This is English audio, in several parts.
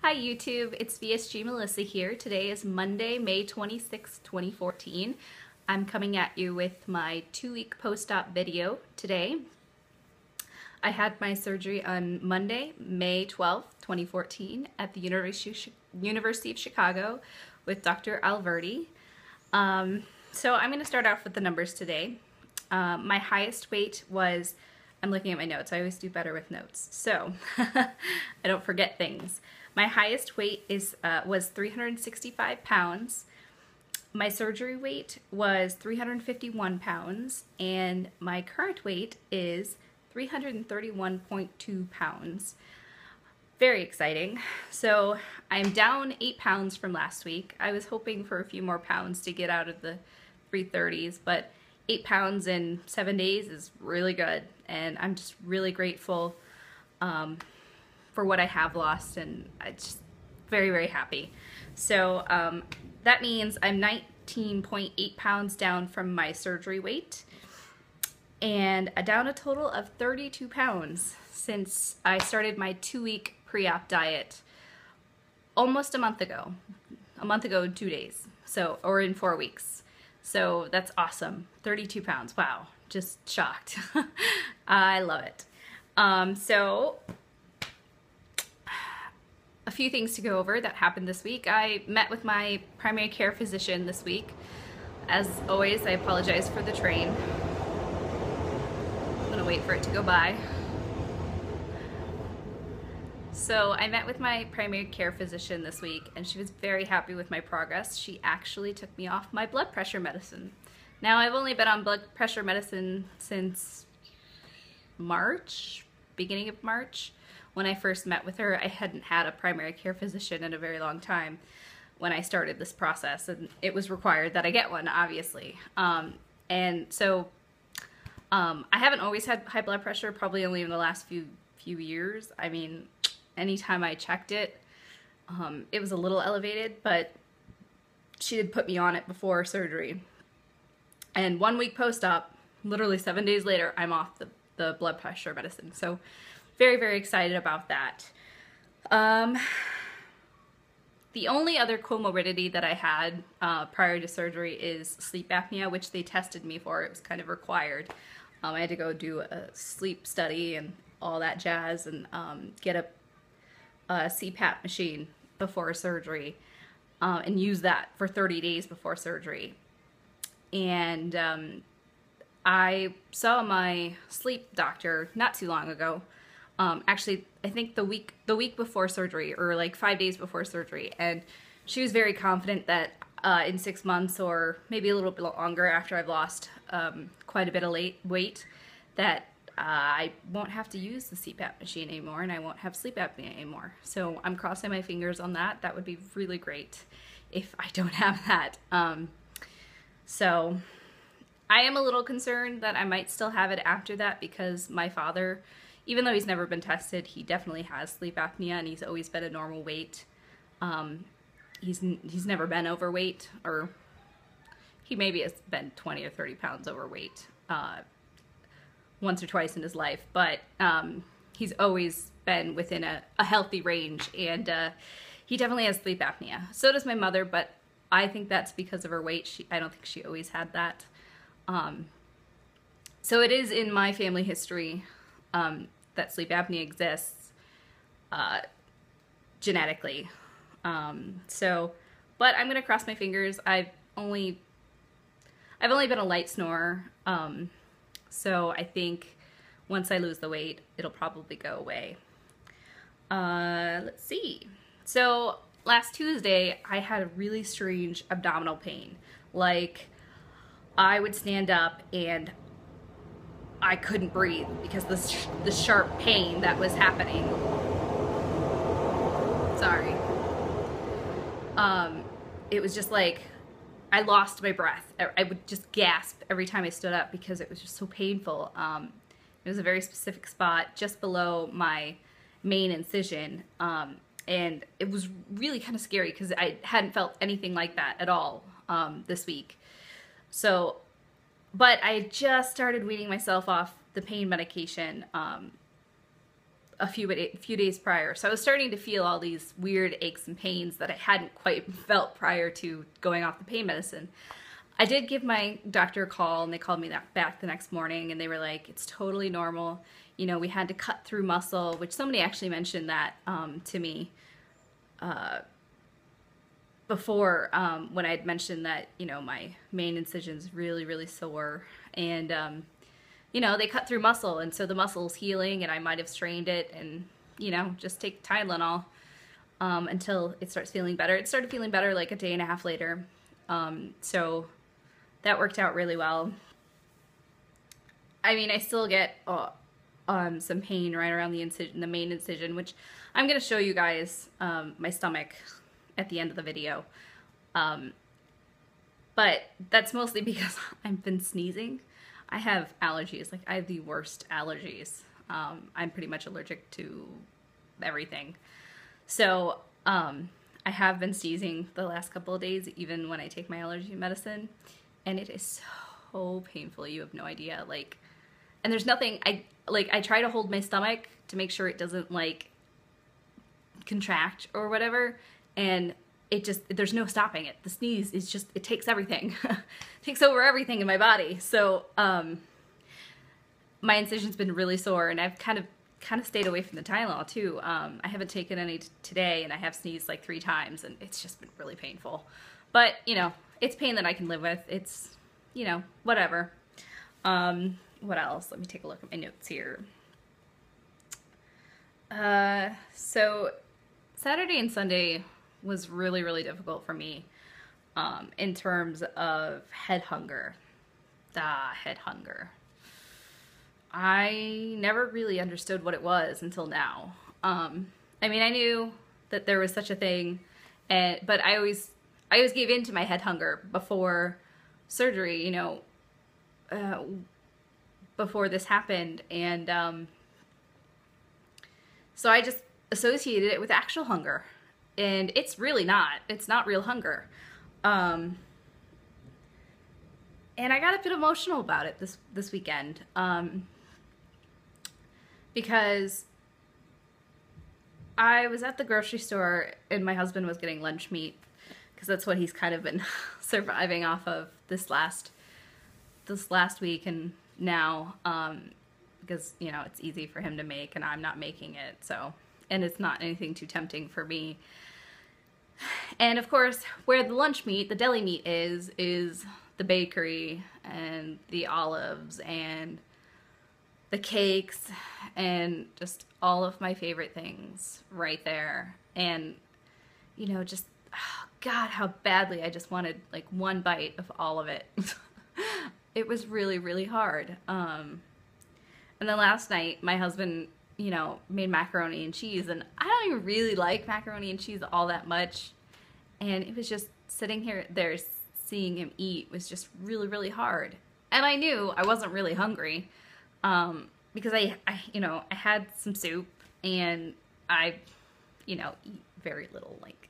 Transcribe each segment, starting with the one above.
Hi YouTube, it's VSG Melissa here. Today is Monday, May 26, 2014. I'm coming at you with my 2-week post-op video today. I had my surgery on Monday, May 12, 2014 at the University of Chicago with Dr. Alverdi. So I'm going to start off with the numbers today. My highest weight was, I'm looking at my notes, I always do better with notes, so I don't forget things. My highest weight was 365 pounds. My surgery weight was 351 pounds, and my current weight is 331.2 pounds. Very exciting. So I'm down 8 pounds from last week. I was hoping for a few more pounds to get out of the 330s, but 8 pounds in 7 days is really good, and I'm just really grateful for what I have lost, and I'm just very, very happy. So that means I'm 19.8 pounds down from my surgery weight, and down a total of 32 pounds since I started my 2-week pre-op diet almost a month ago in 2 days, so, or in 4 weeks. So that's awesome. 32 pounds. Wow. Just shocked. I love it. So a few things to go over that happened this week. I met with my primary care physician this week. As always, I apologize for the train. I'm gonna wait for it to go by. So I met with my primary care physician this week, and she was very happy with my progress. She actually took me off my blood pressure medicine. Now, I've only been on blood pressure medicine since March, beginning of March. When I first met with her, I hadn't had a primary care physician in a very long time when I started this process, and it was required that I get one, obviously. And so I haven't always had high blood pressure, probably only in the last few years. I mean, anytime I checked it, it was a little elevated, but she did put me on it before surgery. And 1 week post-op, literally 7 days later, I'm off the blood pressure medicine. So very, very excited about that. The only other comorbidity that I had prior to surgery is sleep apnea, which they tested me for. It was kind of required. I had to go do a sleep study and all that jazz, and get a CPAP machine before surgery, and use that for 30 days before surgery. And I saw my sleep doctor not too long ago. Actually, I think the week before surgery, or like 5 days before surgery, and she was very confident that in 6 months, or maybe a little bit longer after I've lost quite a bit of weight, that I won't have to use the CPAP machine anymore, and I won't have sleep apnea anymore. So I'm crossing my fingers on that. That would be really great if I don't have that. So I am a little concerned that I might still have it after that, because my father, even though he's never been tested, he definitely has sleep apnea, and he's always been a normal weight. He's never been overweight, or he maybe has been 20 or 30 pounds overweight once or twice in his life, but he's always been within a healthy range, and he definitely has sleep apnea. So does my mother, but I think that's because of her weight. I don't think she always had that. So it is in my family history that sleep apnea exists genetically. But I'm gonna cross my fingers. I've only been a light snorer. So I think once I lose the weight, it'll probably go away. Let's see. So last Tuesday, I had a really strange abdominal pain. Like, I would stand up and I couldn't breathe because the sharp pain that was happening. Sorry. It was just like, I lost my breath. I would just gasp every time I stood up because it was just so painful. It was a very specific spot just below my main incision. And it was really kind of scary because I hadn't felt anything like that at all this week. So, but I just started weaning myself off the pain medication a few days prior. So I was starting to feel all these weird aches and pains that I hadn't quite felt prior to going off the pain medicine. I did give my doctor a call, and they called me back the next morning, and they were like, it's totally normal. You know, we had to cut through muscle, which somebody actually mentioned that to me before, when I had mentioned that, you know, my main incision's really, really sore. And, you know, they cut through muscle, and so the muscle's healing, and I might have strained it, and, you know, just take Tylenol until it starts feeling better. It started feeling better like a day and a half later. So that worked out really well. I mean, I still get some pain right around the incision, the main incision, which I'm going to show you guys my stomach at the end of the video. But that's mostly because I've been sneezing. I have allergies. Like, I have the worst allergies. I'm pretty much allergic to everything. So I have been sneezing the last couple of days, even when I take my allergy medicine. And it is so painful. You have no idea. Like, and there's nothing, I try to hold my stomach to make sure it doesn't, like, contract or whatever. And it just, there's no stopping it. The sneeze is just, it takes everything. It takes over everything in my body. So, my incision's been really sore, and I've kind of stayed away from the Tylenol too. I haven't taken any today, and I have sneezed like 3 times, and it's just been really painful. But, you know, it's pain that I can live with. It's, you know, whatever. What else? Let me take a look at my notes here. So Saturday and Sunday was really, really difficult for me in terms of head hunger. Head hunger. I never really understood what it was until now. I mean, I knew that there was such a thing, but I always gave in to my head hunger before surgery, you know, before this happened. And so I just associated it with actual hunger. And it's really not. It's not real hunger. And I got a bit emotional about it this weekend. Because I was at the grocery store, and my husband was getting lunch meat, because that's what he's kind of been surviving off of this last week and now, because, you know, it's easy for him to make and I'm not making it, so, and it's not anything too tempting for me. And of course, where the lunch meat, the deli meat is the bakery and the olives and the cakes and just all of my favorite things right there. And, you know, just, oh God, how badly I just wanted like one bite of all of it. It was really, really hard. And then last night, my husband, you know, made macaroni and cheese, and I don't even really like macaroni and cheese all that much. And it was just sitting there seeing him eat was just really, really hard. And I knew I wasn't really hungry. Because I you know, I had some soup, and I, you know, eat very little, like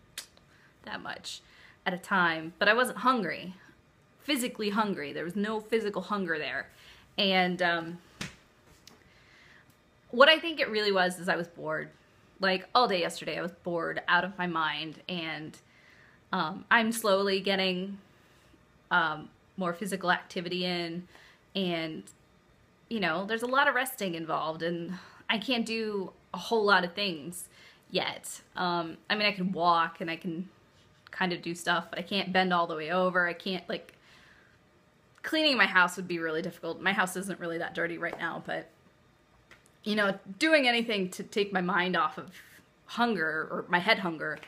that much at a time, but I wasn't hungry, physically hungry. There was no physical hunger there. And, what I think it really was is I was bored. Like, all day yesterday I was bored out of my mind, and, I'm slowly getting, more physical activity in, and, you know, there's a lot of resting involved, and I can't do a whole lot of things yet. I mean, I can walk and I can kind of do stuff, but I can't bend all the way over. I can't, like, cleaning my house would be really difficult. My house isn't really that dirty right now, but, you know, doing anything to take my mind off of hunger, or my head hunger,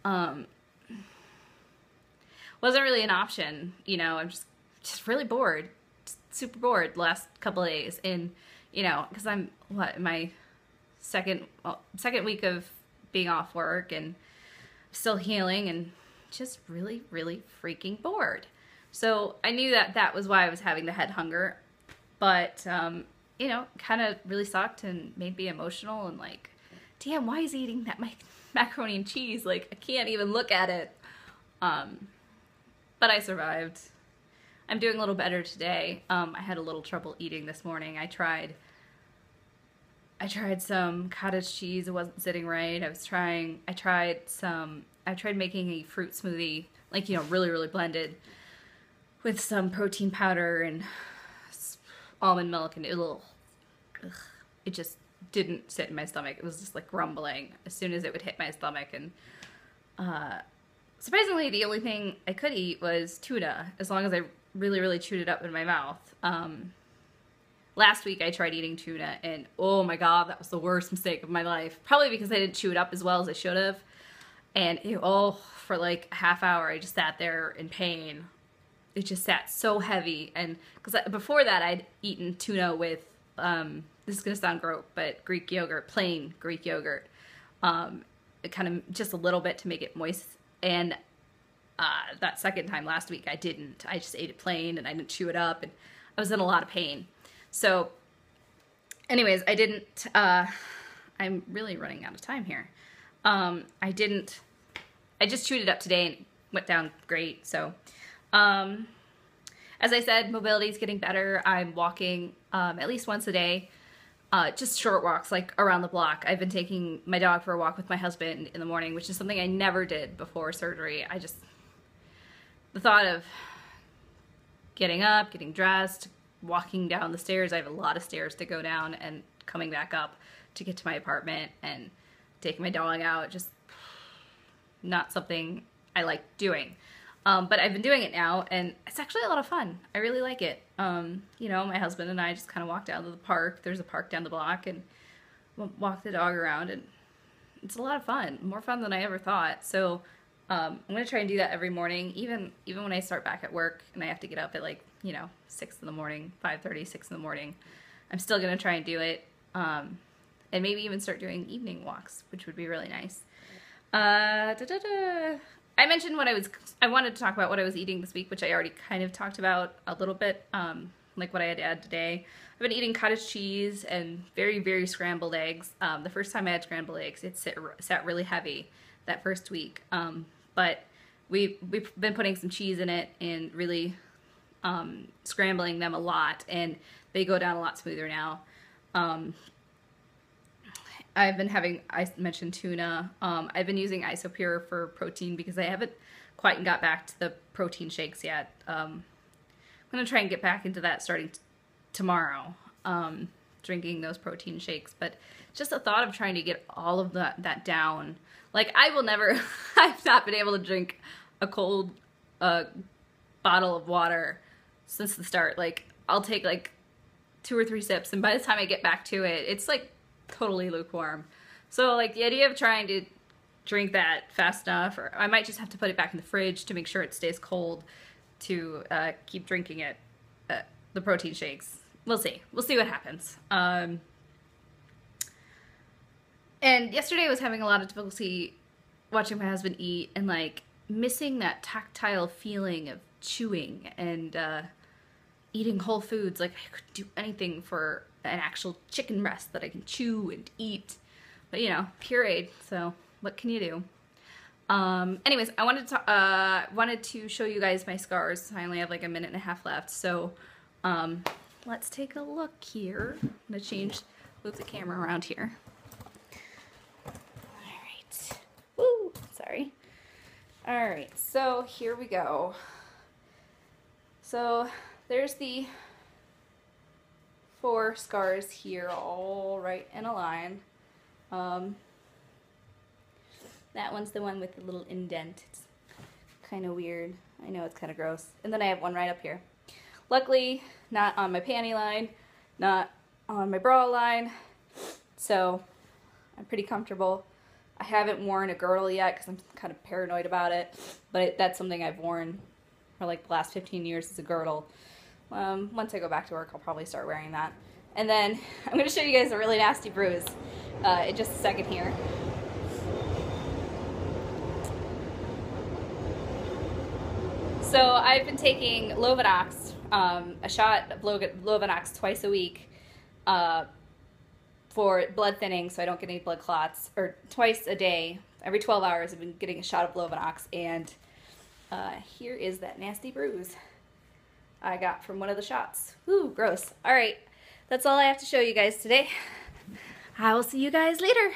wasn't really an option. You know, I'm just really bored. Super bored the last couple of days, and you know, because I'm my second week of being off work and still healing, and just really, really freaking bored. So I knew that was why I was having the head hunger, but you know, kind of really sucked and made me emotional, and like, damn, why is he eating that macaroni and cheese? Like, I can't even look at it. But I survived. I'm doing a little better today. I had a little trouble eating this morning. I tried I tried some cottage cheese. It wasn't sitting right. I tried making a fruit smoothie, like, you know, really, really blended with some protein powder and almond milk, and it just didn't sit in my stomach. It was just like rumbling as soon as it would hit my stomach. And surprisingly, the only thing I could eat was tuna, as long as I really, really chewed it up in my mouth. Last week I tried eating tuna, and oh my god, that was the worst mistake of my life. Probably because I didn't chew it up as well as I should have. And for like a half hour I just sat there in pain. It just sat so heavy. And because before that I'd eaten tuna with, this is going to sound gross, but Greek yogurt, plain Greek yogurt. It kind of just a little bit to make it moist. And that second time last week I didn't. I just ate it plain and I didn't chew it up, and I was in a lot of pain. So anyways, I didn't, I'm really running out of time here. I just chewed it up today and it went down great. So, as I said, mobility is getting better. I'm walking, at least once a day, just short walks, like around the block. I've been taking my dog for a walk with my husband in the morning, which is something I never did before surgery. The thought of getting up, getting dressed, walking down the stairs. I have a lot of stairs to go down, and coming back up to get to my apartment and taking my dog out, just not something I like doing. But I've been doing it now, and it's actually a lot of fun. I really like it. You know, my husband and I just kind of walk down to the park. There's a park down the block, and walk the dog around, and it's a lot of fun. More fun than I ever thought. So I'm going to try and do that every morning, even when I start back at work and I have to get up at, like, you know, 6 in the morning, 5:30, 6 in the morning. I'm still going to try and do it, and maybe even start doing evening walks, which would be really nice. I mentioned I wanted to talk about what I was eating this week, which I already kind of talked about a little bit, like what I had had today. I've been eating cottage cheese and very, very scrambled eggs. The first time I had scrambled eggs, it sat really heavy that first week. But we've been putting some cheese in it and really scrambling them a lot, and they go down a lot smoother now. I've been having, I mentioned tuna. I've been using Isopure for protein because I haven't quite got back to the protein shakes yet. I'm going to try and get back into that starting tomorrow, drinking those protein shakes. But just the thought of trying to get all of that down. Like, I will never, I've not been able to drink a cold bottle of water since the start. Like, I'll take like 2 or 3 sips, and by the time I get back to it, it's like totally lukewarm. So, like, the idea of trying to drink that fast enough, or I might just have to put it back in the fridge to make sure it stays cold to keep drinking it, the protein shakes. We'll see. We'll see what happens. And yesterday I was having a lot of difficulty watching my husband eat and, like, missing that tactile feeling of chewing and eating whole foods. Like, I couldn't do anything for an actual chicken breast that I can chew and eat. But, you know, pureed, so what can you do? Anyways, I wanted to show you guys my scars. I only have like a minute and a half left, so let's take a look here. I'm gonna move the camera around here. Alright. Woo! Sorry. Alright, so here we go. So there's the 4 scars here, all right in a line. That one's the one with the little indent. It's kind of weird. I know it's kind of gross. And then I have one right up here. Luckily, not on my panty line, not on my bra line, so I'm pretty comfortable. I haven't worn a girdle yet because I'm kind of paranoid about it, but that's something I've worn for like the last 15 years as a girdle. Once I go back to work, I'll probably start wearing that. And then I'm going to show you guys a really nasty bruise in just a second here. So I've been taking Lovenox, a shot of Lovenox twice a week for blood thinning so I don't get any blood clots, or twice a day. Every 12 hours I've been getting a shot of Lovenox, and here is that nasty bruise I got from one of the shots. Ooh, gross. All right, that's all I have to show you guys today. I will see you guys later.